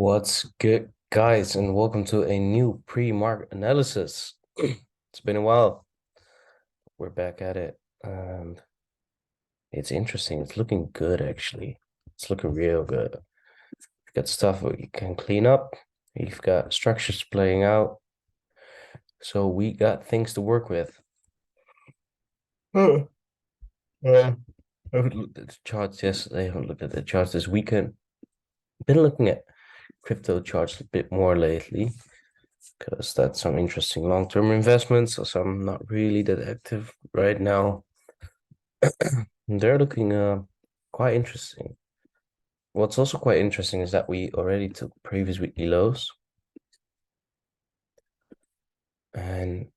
What's good, guys, and welcome to a new pre-market analysis. It's been a while. We're back at it, and it's interesting. It's looking good, actually. It's looking real good. You've got stuff that you can clean up. You've got structures playing out. So we got things to work with. Huh. Yeah. I haven't looked at the charts yesterday. I haven't looked at the charts this weekend. Been looking at crypto charts a bit more lately, because that's some interesting long-term investments. So I'm not really that active right now. They're looking quite interesting. What's also quite interesting is that we already took previous weekly lows and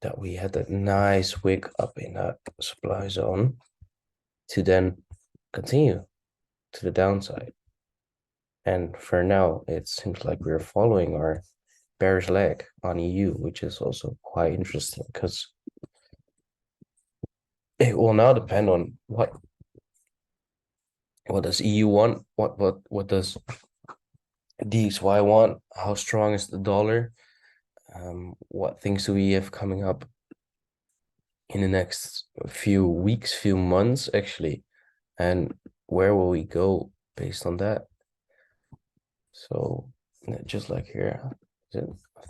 that we had that nice wick up in that supply zone to then continue to the downside. And for now, it seems like we're following our bearish leg on EU, which is also quite interesting because it will now depend on what does EU want, what does DXY want, how strong is the dollar, what things do we have coming up in the next few weeks, few months actually, and where will we go based on that. So just like here, I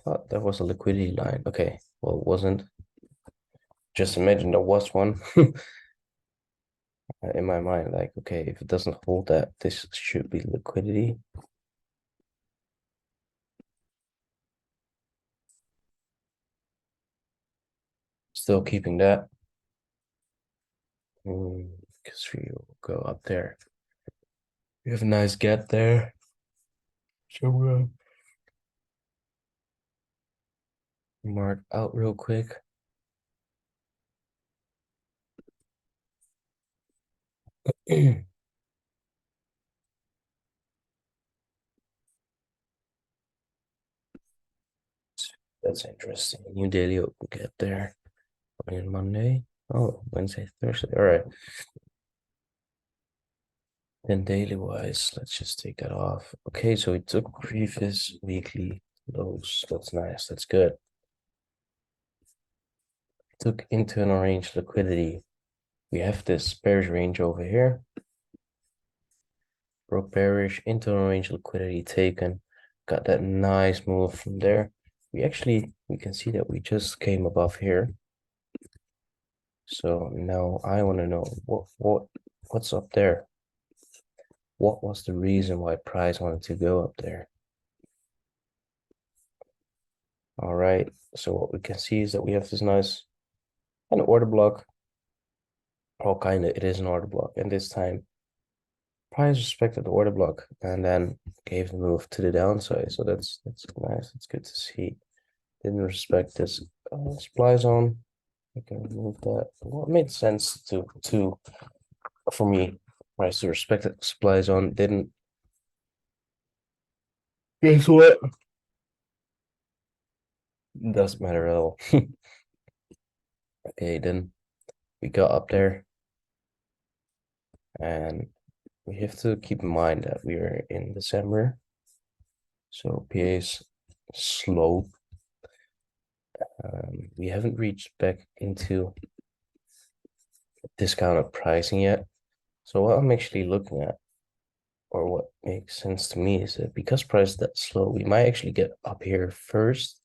thought there was a liquidity line. Okay, well, it wasn't. Just imagine there was one in my mind, like, okay, if it doesn't hold that, this should be liquidity. Still keeping that. Because we will go up there. We have a nice gap there. So mark out real quick. That's interesting. New daily open gap there. On Monday. Oh, Wednesday, Thursday. All right. Then daily wise, let's just take that off. Okay, so we took previous weekly lows. That's nice. That's good. Took internal range liquidity. We have this bearish range over here. Broke bearish, internal range liquidity taken. Got that nice move from there. We can see that we just came above here. So now I want to know what's up there. What was the reason why price wanted to go up there? All right, so what we can see is that we have this nice kind of order block. Oh, kind of, it is an order block. And this time, price respected the order block and then gave the move to the downside. So that's nice. It's good to see. Didn't respect this supply zone. I can remove that. Well, it made sense to for me, price to respect the supply zone. Didn't. Guess what? Doesn't matter at all. Okay, then we got up there, and we have to keep in mind that we are in December, so PA is slow. We haven't reached back into discounted pricing yet. So what I'm actually looking at, or what makes sense to me, is that because price is that slow, we might actually get up here first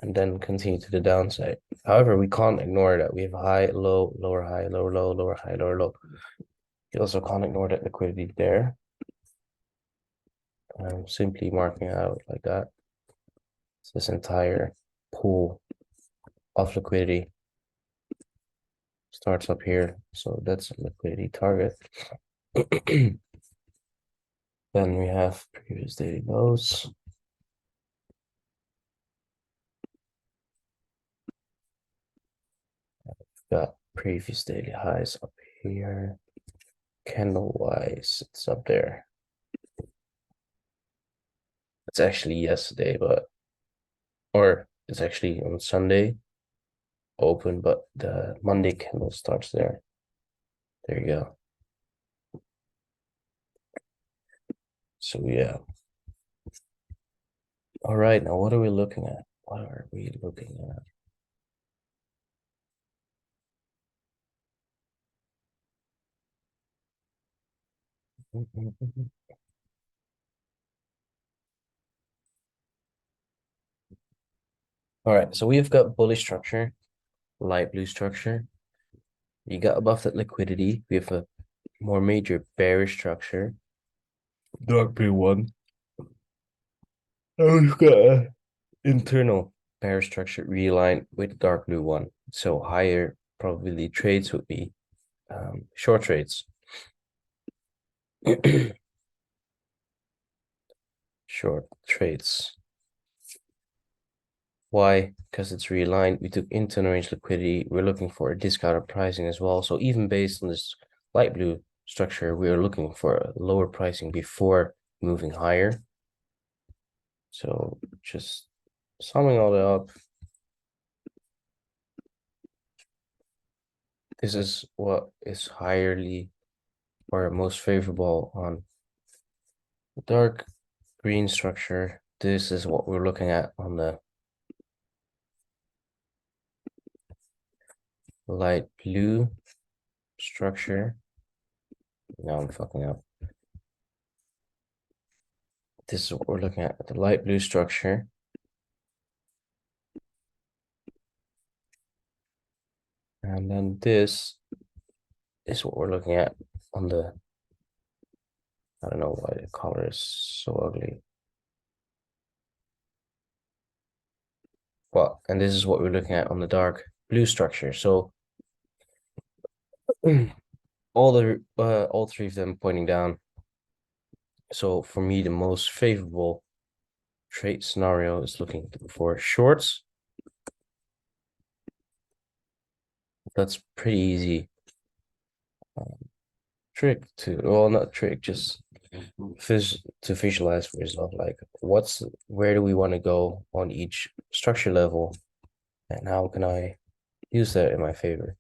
and then continue to the downside. However, we can't ignore that we have high, low, lower, high, lower, low, lower, high, lower, low. You also can't ignore that liquidity there. I'm simply marking out like that. So this entire pool of liquidity starts up here. So that's a liquidity target. Then we have previous daily lows. Got previous daily highs up here. Candle wise, it's up there. It's actually yesterday, or it's actually on Sunday open, but the Monday candle starts there. There you go. So yeah. All right, now what are we looking at? What are we looking at? All right, so we've got bullish structure, light blue structure. You got above that liquidity. We have a more major bearish structure, dark blue one. And we've got a internal bearish structure realigned with dark blue one. So higher probability trades would be short trades. Short trades. Why? Because it's realigned. We took internal range liquidity. We're looking for a discounted pricing as well. So even based on this light blue structure, we are looking for a lower pricing before moving higher. So just summing all that up, this is what is highly or most favorable on the dark green structure. This is what we're looking at on the light blue structure. Now I'm fucking up. This is what we're looking at, the light blue structure. And then this is what we're looking at on the, I don't know why the color is so ugly. Well, and this is what we're looking at on the dark blue structure. So all three of them pointing down. So for me, the most favorable trade scenario is looking for shorts. That's pretty easy trick to, well, not trick, just to visualize for yourself, like where do we want to go on each structure level, and how can I use that in my favor.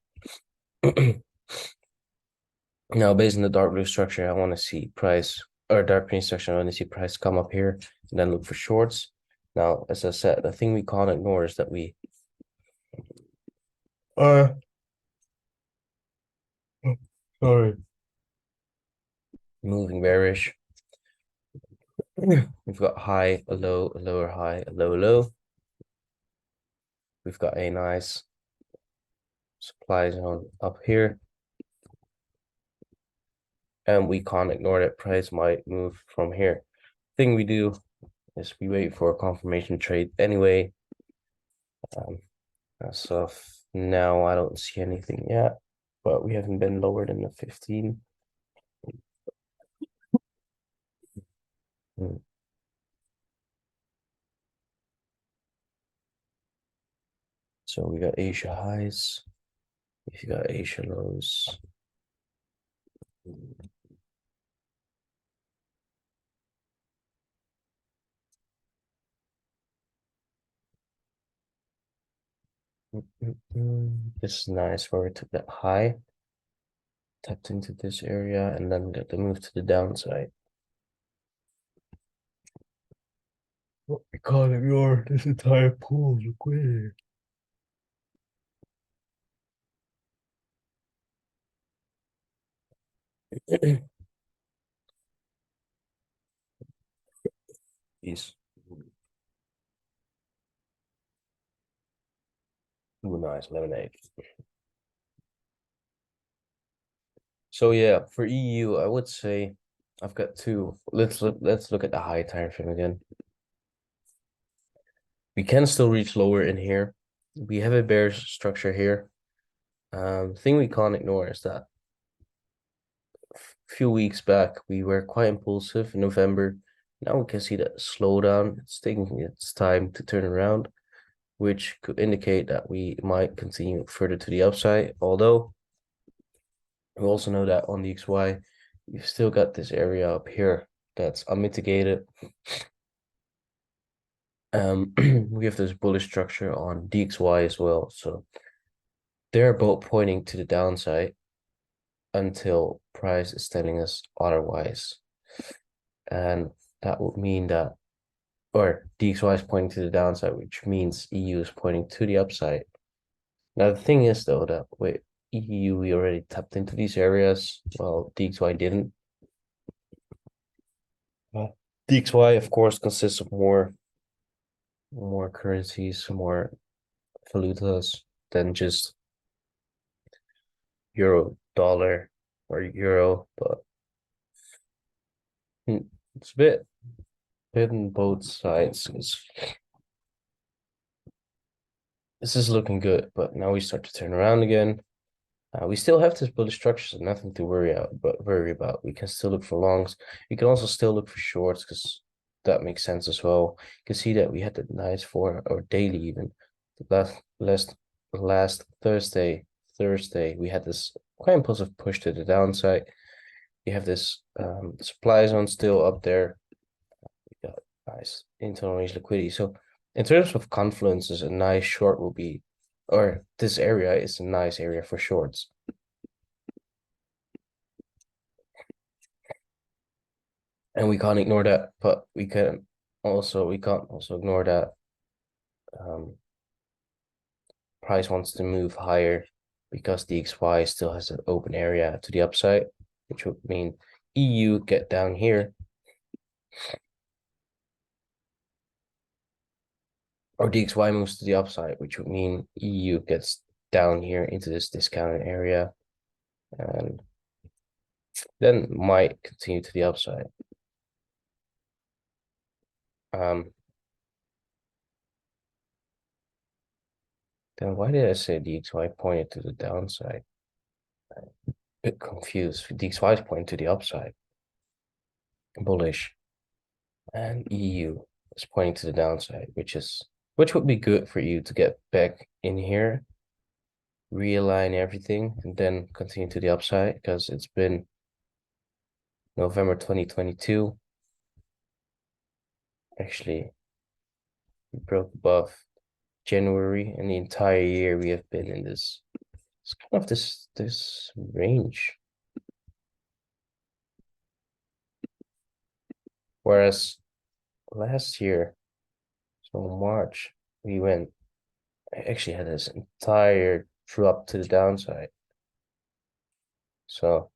Now, based on the dark blue structure, I want to see price, or dark green structure, I want to see price come up here and then look for shorts. Now, as I said, the thing we can't ignore is that we are, sorry, moving bearish. We've got high, a low, a lower high, a low, low. We've got a nice supply zone up here. And we can't ignore that price might move from here. Thing we do is we wait for a confirmation trade anyway. As of now, I don't see anything yet, but we haven't been lower than the 15. So we got Asia highs. If you got Asia lows. This is nice where we took that high, tapped into this area, and then got the move to the downside. What we can't ignore this entire pool of liquidity. Peace. Ooh, nice lemonade. So yeah, for EU, I would say I've got two. Let's look at the high time frame again. We can still reach lower in here. We have a bearish structure here. Thing we can't ignore is that a few weeks back we were quite impulsive in November. Now we can see that slowdown. It's taking its time to turn around, which could indicate that we might continue further to the upside. Although we also know that on the XY, you've still got this area up here that's unmitigated. We have this bullish structure on DXY as well. So they're both pointing to the downside until price is telling us otherwise. and that would mean that, or DXY is pointing to the downside, which means EU is pointing to the upside. Now the thing is though that with EU we already tapped into these areas, well DXY didn't. DXY of course consists of more currencies, more valutas than just euro, dollar, or euro, but it's a bit on both sides. This is looking good, but now we start to turn around again. We still have this bullish structure, so nothing to worry about. We can still look for longs. You can also still look for shorts because that makes sense as well. You can see that we had the nice for or daily even last Thursday we had this quite impulsive push to the downside. You have this supply zone still up there. We got nice internal range liquidity. So in terms of confluences, a nice short will be, or this area is a nice area for shorts. And we can't ignore that, but we can't also ignore that price wants to move higher because the XY still has an open area to the upside, which would mean EU get down here, or DXY moves to the upside, which would mean EU gets down here into this discounted area and then might continue to the upside. Then why did I say DXY pointed to the downside? I'm a bit confused. DXY is pointing to the upside, bullish, and EU is pointing to the downside, which would be good for you to get back in here, realign everything, and then continue to the upside because it's been November 2022. Actually, we broke above January, and the entire year we have been in this. It's kind of this range. Whereas last year, so March, we went. I actually had this entire drop to the downside. So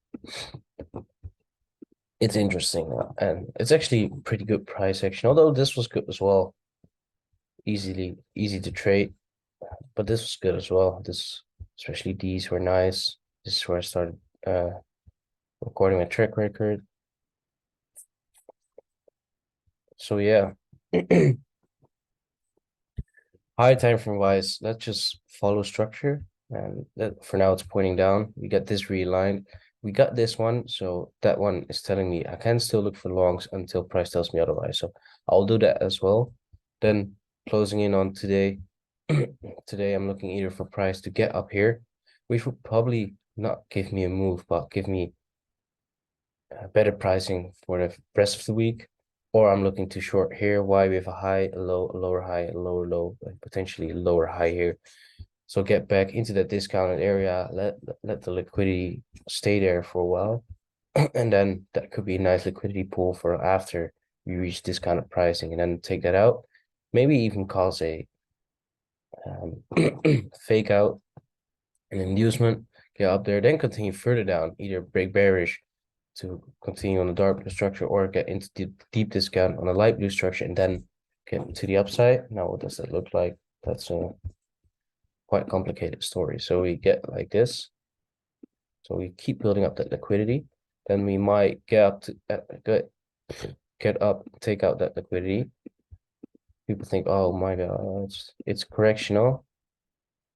it's interesting, and it's actually pretty good price action. Although this was good as well, easy to trade, but this was good as well. Especially these were nice. This is where I started recording my track record. So yeah, high time frame wise, let's just follow structure, and for now it's pointing down. We got this realigned. We got this one, so that one is telling me I can still look for longs until price tells me otherwise. So I'll do that as well. Then closing in on today. Today I'm looking either for price to get up here, which would probably not give me a move, but give me better pricing for the rest of the week. Or I'm looking to short here. Why? We have a high, a low, a lower high, a lower low, and potentially a lower high here. So get back into that discounted area, let the liquidity stay there for a while. And then that could be a nice liquidity pool for after we reach discounted pricing, and then take that out. Maybe even cause a fake out, an inducement, get up there, then continue further down, either break bearish to continue on the dark blue structure or get into deep discount on a light blue structure and then get to the upside. Now, what does that look like? That's a quite complicated story. So we get like this. So we keep building up that liquidity. Then we might get up to get up, take out that liquidity. People think, oh my God, it's correctional,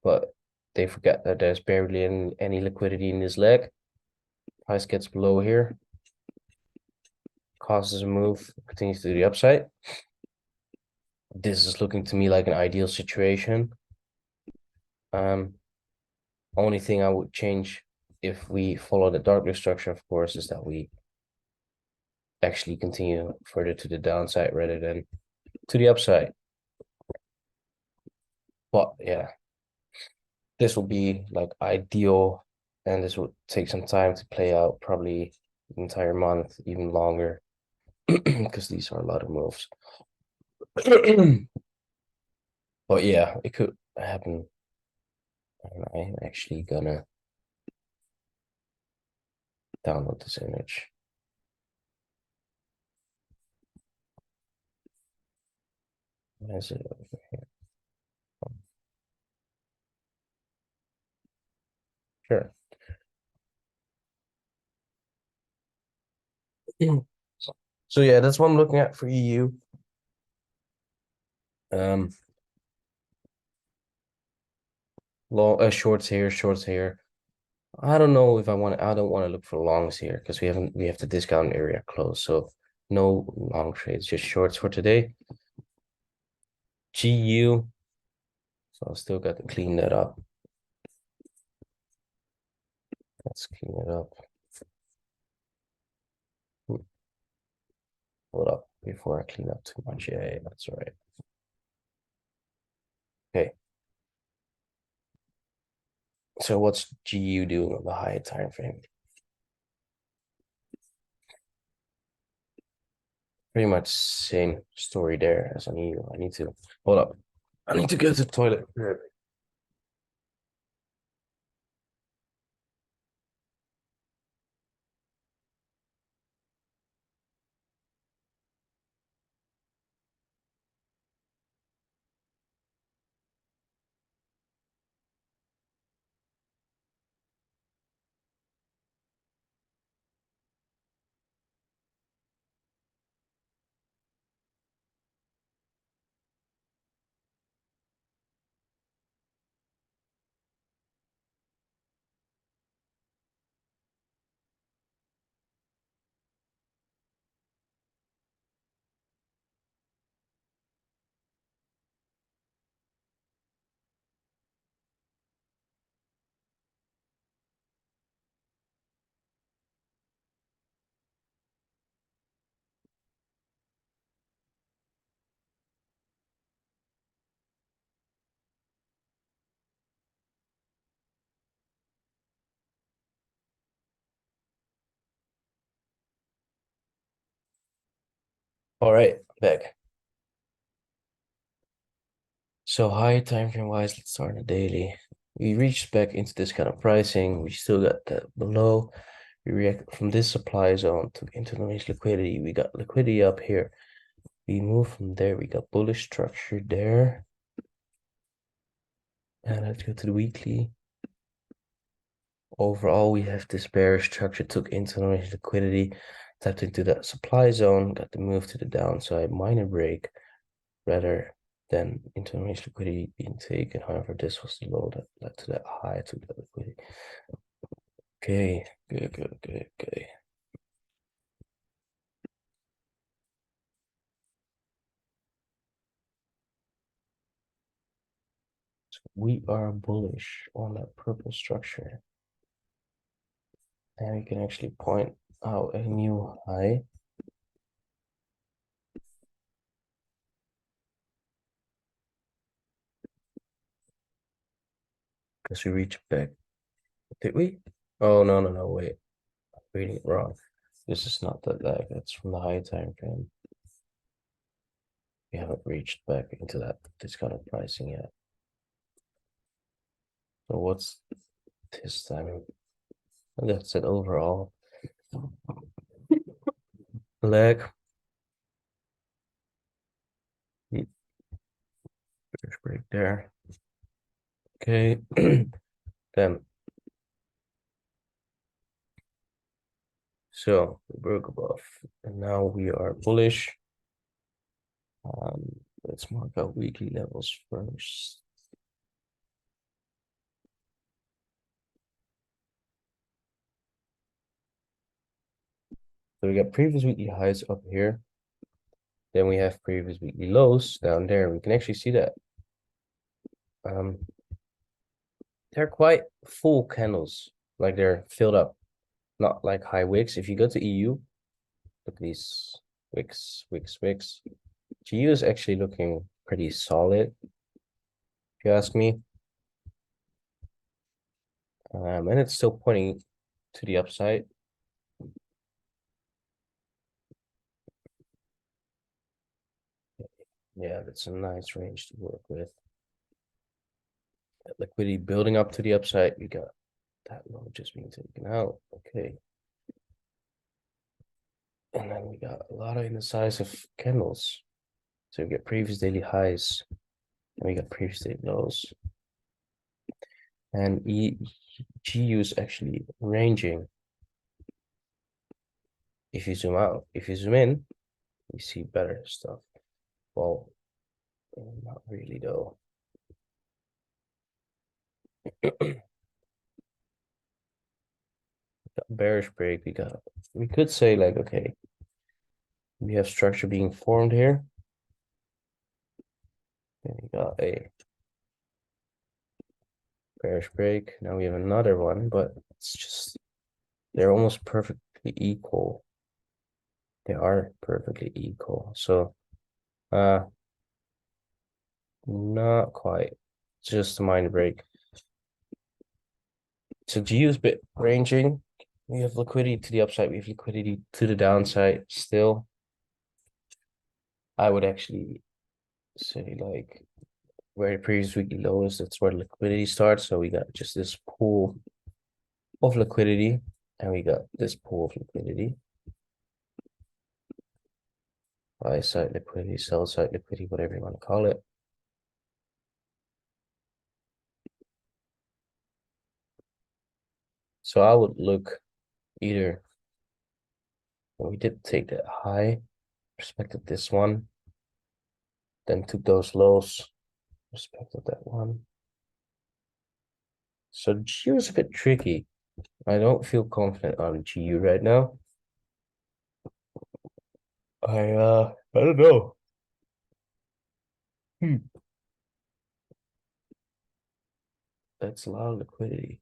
but they forget that there's barely any liquidity in this leg. Price gets below here, causes a move, continues to the upside. This is looking to me like an ideal situation. Only thing I would change if we follow the dark blue structure, of course, is that we actually continue further to the downside rather than to the upside. But yeah, this will be like ideal, and this will take some time to play out, probably the entire month, even longer. because these are a lot of moves. But yeah, it could happen. And I'm actually gonna download this image. Is it over here? Sure. So yeah, that's what I'm looking at for EU. Um, long shorts here, shorts here. I don't know if I want. I don't want to look for longs here because we have the discount area closed. So no long trades, just shorts for today. GU. So I still got to clean that up. Let's clean it up. Hold up before I clean up too much. Yeah, that's all right. Okay. So what's GU doing on the high time frame? Pretty much same story there as on EU. I need to hold up. I need to go to the toilet. All right, back. So high time frame wise, let's start on the daily. We reached back into this kind of pricing. We still got that below. We react from this supply zone to into the nice liquidity. We got liquidity up here. We move from there. We got bullish structure there. And let's go to the weekly. Overall, we have this bearish structure, took into the nice liquidity, tapped into that supply zone, got the move to the downside, minor break, rather than into the nice liquidity being taken. However, this was the low that led to that high, to that liquidity. Okay, good. So we are bullish on that purple structure. And we can actually point out a new high. Because we reached back. Did we? Oh, no, wait. I'm reading it wrong. This is not that lag. That's from the high time frame. We haven't reached back into that discounted pricing yet. So what's this time? That's it overall. Leg. First break there. Okay. Then. So we broke above. And now we are bullish. Let's mark out weekly levels first. So we got previous weekly highs up here. Then we have previous weekly lows down there. We can actually see that they're quite full candles, like they're filled up, not like high wicks. If you go to EU, look at these wicks. GU is actually looking pretty solid, if you ask me. And it's still pointing to the upside. Yeah, that's a nice range to work with. Liquidity building up to the upside. We got that low just being taken out. Okay. And then we got a lot of in the size of candles. So we get previous daily highs and we got previous daily lows. And GU is actually ranging. If you zoom out, if you zoom in, you see better stuff. Well, not really though. Bearish break. We could say like, okay, we have structure being formed here. And we got a bearish break. Now we have another one, but it's just they're almost perfectly equal. They are perfectly equal. So not quite. Just a minor break. So GU is a bit ranging. We have liquidity to the upside, we have liquidity to the downside still. I would actually say like where the previous weekly low is, that's where liquidity starts. So we got just this pool of liquidity, and we got this pool of liquidity. Buy side liquidity, sell side liquidity, whatever you want to call it. So I would look either, well, we did take that high, respected this one, then took those lows, respected that one. So GU is a bit tricky. I don't feel confident on GU right now. I don't know. That's a lot of liquidity.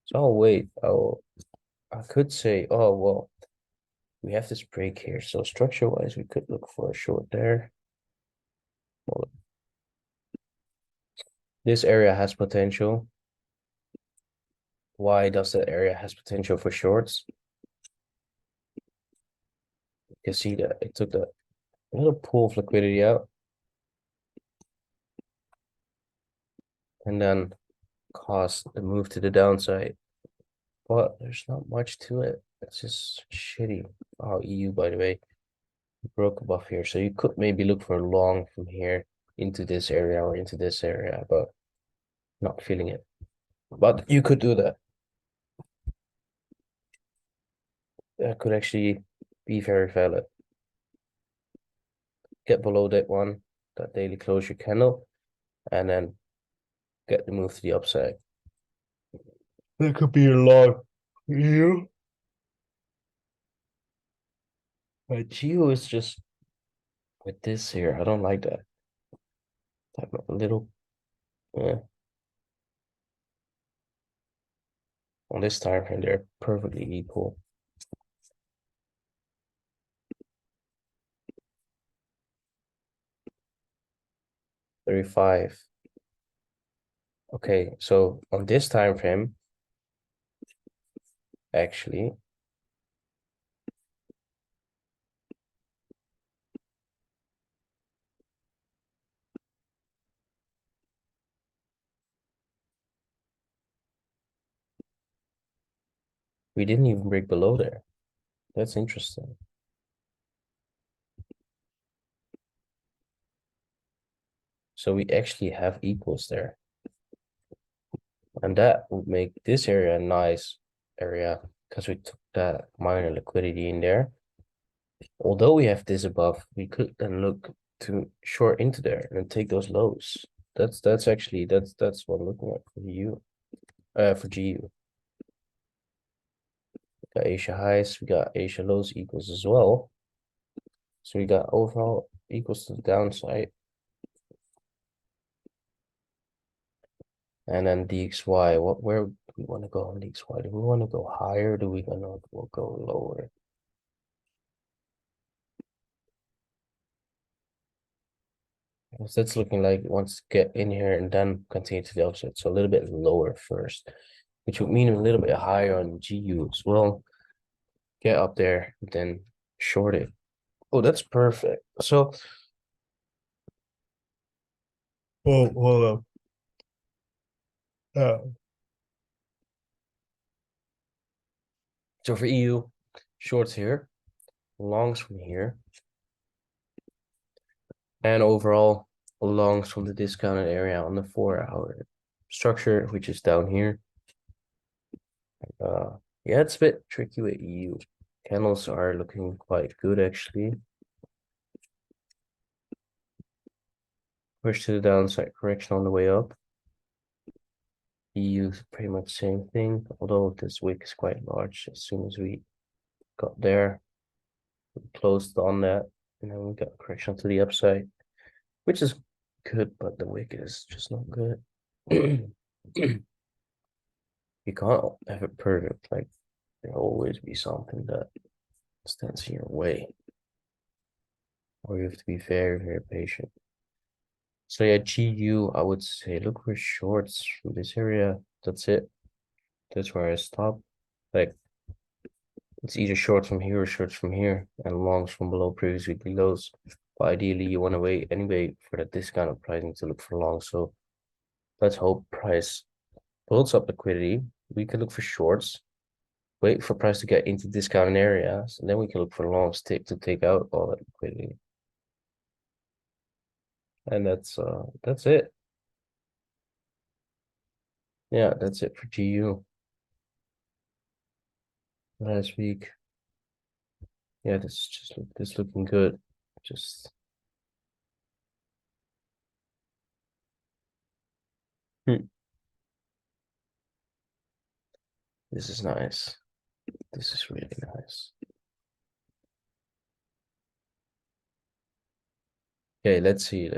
So I'll wait. I could say, oh well, we have this break here. So structure wise, we could look for a short there. Well, this area has potential. Why does that area has potential for shorts? You can see that it took a little pool of liquidity out and then caused the move to the downside. But there's not much to it. It's just shitty. Oh, EU, by the way, broke above here. So you could maybe look for a long from here into this area or into this area, but not feeling it. But you could do that. That could actually be very valid. Get below that one, that daily closure candle, and then get the move to the upside. That could be a long view. But Geo is just with this here. I don't like that. That little, yeah. On this time frame, they're perfectly equal. 35. Okay, so on this time frame, actually, we didn't even break below there. That's interesting. So we actually have equals there. And that would make this area a nice area because we took that minor liquidity in there. Although we have this above, we could then look to short into there and take those lows. That's actually that's what I'm looking at for GU. For GU. We got Asia highs, we got Asia lows equals as well. So we got overall equals to the downside. And then DXY, where do we want to go on DXY? Do we want to go higher? Do we gonna we'll go lower? Because that's looking like it wants to get in here and then continue to the upside. So a little bit lower first, which would mean a little bit higher on GU as well. Get up there, then short it. Oh, that's perfect. So Oh, hold up. Oh. So for EU, shorts here, longs from here, and overall longs from the discounted area on the 4 hour structure, which is down here. Yeah, it's a bit tricky with EU. Candles are looking quite good actually. Push to the downside, correction on the way up. EU is pretty much same thing, although this wick is quite large. As soon as we got there, we closed on that, and then we got a correction to the upside, which is good, but the wick is just not good. You can't have it perfect. Like there'll always be something that stands in your way, or you have to be very, very patient. So yeah, GU, I would say look for shorts from this area. That's it. That's where I stop. Like it's either shorts from here or shorts from here, and longs from below previous weekly lows. But ideally, you want to wait anyway for the discounted pricing to look for long. So let's hope price builds up liquidity. We can look for shorts, wait for price to get into discounted areas, and then we can look for longs to take out all that liquidity. And that's it. Yeah, that's it for GU last week. Yeah, this looking good. Just hmm, this is nice. This is really nice. Okay, let's see.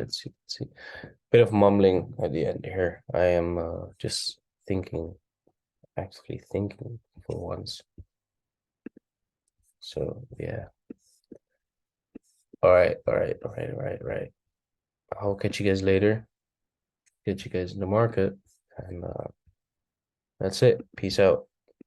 Bit of mumbling at the end here. I am just thinking, actually thinking for once. So yeah. All right. I'll catch you guys later. Catch you guys in the market. And that's it. Peace out.